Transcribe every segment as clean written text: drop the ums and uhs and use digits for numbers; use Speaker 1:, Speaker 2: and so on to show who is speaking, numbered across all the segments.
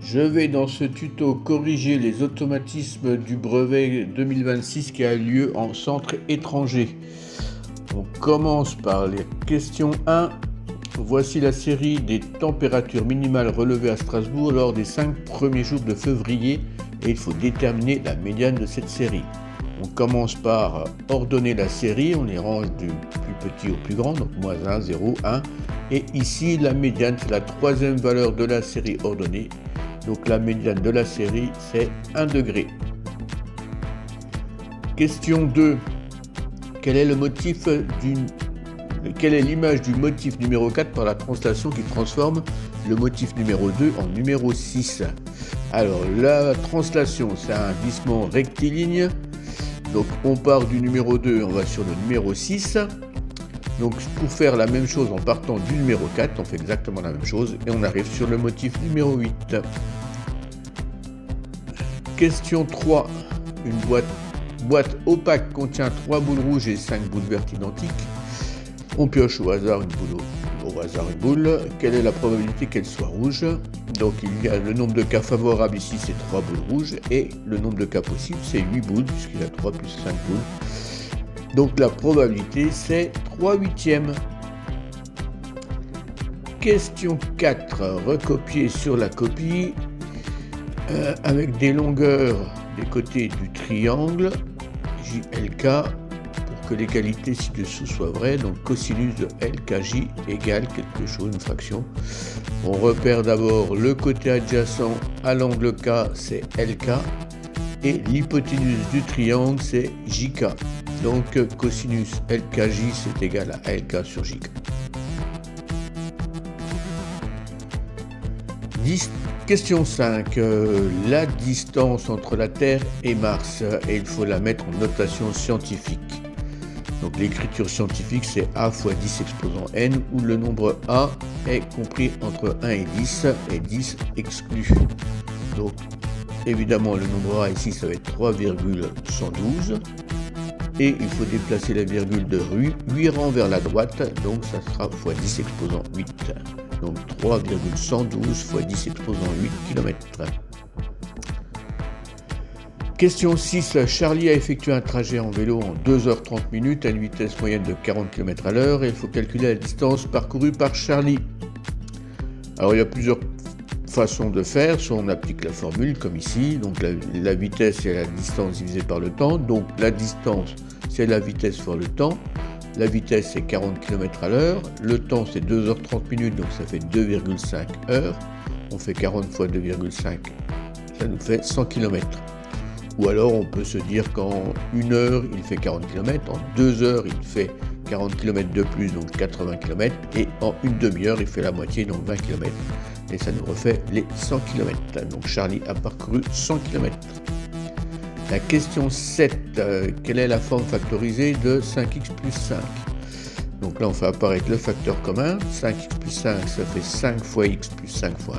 Speaker 1: Je vais dans ce tuto corriger les automatismes du brevet 2026 qui a lieu en centre étranger. On commence par les questions 1. Voici la série des températures minimales relevées à Strasbourg lors des 5 premiers jours de février et il faut déterminer la médiane de cette série. On commence par ordonner la série, on les range du plus petit au plus grand, donc moins 1, 0, 1. Et ici, la médiane, c'est la troisième valeur de la série ordonnée. Donc la médiane de la série, c'est 1 degré. Question 2. Quel est l'image du motif numéro 4 par la translation qui transforme le motif numéro 2 en numéro 6? Alors la translation, c'est un glissement rectiligne. Donc on part du numéro 2, on va sur le numéro 6. Donc pour faire la même chose en partant du numéro 4, on fait exactement la même chose et on arrive sur le motif numéro 8. Question 3. Une boîte opaque contient 3 boules rouges et 5 boules vertes identiques. On pioche au hasard une boule. Quelle est la probabilité qu'elle soit rouge? Donc il y a le nombre de cas favorables ici, c'est 3 boules rouges, et le nombre de cas possibles, c'est 8 boules, puisqu'il y a 3 plus 5 boules. Donc la probabilité, c'est 3/8. Question 4. Recopier sur la copie avec des longueurs des côtés du triangle JLK pour que l'égalité ci-dessous soit vraie. Donc cosinus de LKJ égale quelque chose, une fraction. On repère d'abord le côté adjacent à l'angle K, c'est LK, et l'hypoténuse du triangle, c'est JK. Donc cosinus LKJ, c'est égal à LK sur JK. Question 5. La distance entre la Terre et Mars, et il faut la mettre en notation scientifique. Donc l'écriture scientifique, c'est A fois 10 exposant n, où le nombre A est compris entre 1 et 10 exclu. Donc évidemment, le nombre A ici, ça va être 3,112. Et il faut déplacer la virgule de 8 rangs vers la droite, donc ça sera fois 10 exposant 8. Donc 3,112 fois 10 exposant 8 km. Question 6. Charlie a effectué un trajet en vélo en 2h30 minutes à une vitesse moyenne de 40 km à l'heure et il faut calculer la distance parcourue par Charlie. Alors il y a plusieurs façons de faire, soit on applique la formule comme ici, donc la vitesse c'est la distance divisée par le temps, donc la distance c'est la vitesse fois le temps, la vitesse c'est 40 km à l'heure, le temps c'est 2h30 minutes, donc ça fait 2,5 heures, on fait 40 fois 2,5, ça nous fait 100 km. Ou alors on peut se dire qu'en 1 heure il fait 40 km, en 2 heures il fait 40 km de plus, donc 80 km, et en une demi-heure il fait la moitié, donc 20 km. Et ça nous refait les 100 km. Donc Charlie a parcouru 100 km. La question 7. Quelle est la forme factorisée de 5x plus 5? Donc là on fait apparaître le facteur commun. 5x plus 5 ça fait 5 fois x plus 5 fois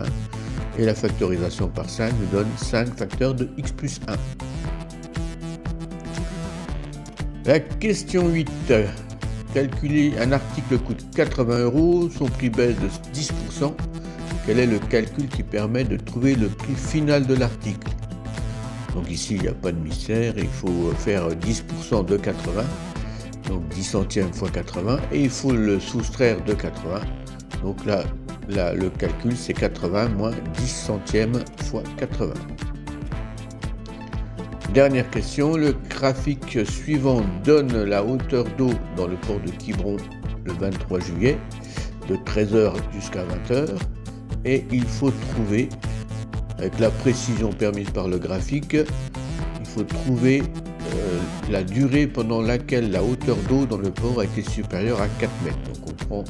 Speaker 1: 1. Et la factorisation par 5 nous donne 5 facteurs de x plus 1. La question 8. Calculer un article coûte 80 €, son prix baisse de 10%. Quel est le calcul qui permet de trouver le prix final de l'article? Donc ici, il n'y a pas de mystère, il faut faire 10% de 80, donc 10 centièmes fois 80, et il faut le soustraire de 80. Donc là, le calcul, c'est 80 moins 10 centièmes fois 80. Dernière question, le graphique suivant donne la hauteur d'eau dans le port de Quiberon le 23 juillet, de 13h jusqu'à 20h. Et il faut trouver, avec la précision permise par le graphique, il faut trouver la durée pendant laquelle la hauteur d'eau dans le port a été supérieure à 4 mètres. Donc on prend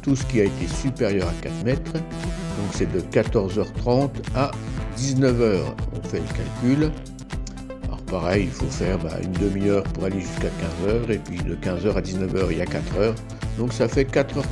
Speaker 1: tout ce qui a été supérieur à 4 mètres, donc c'est de 14h30 à 19h. On fait le calcul. Alors pareil, il faut faire une demi-heure pour aller jusqu'à 15h, et puis de 15h à 19h, il y a 4 heures, donc ça fait 4h30.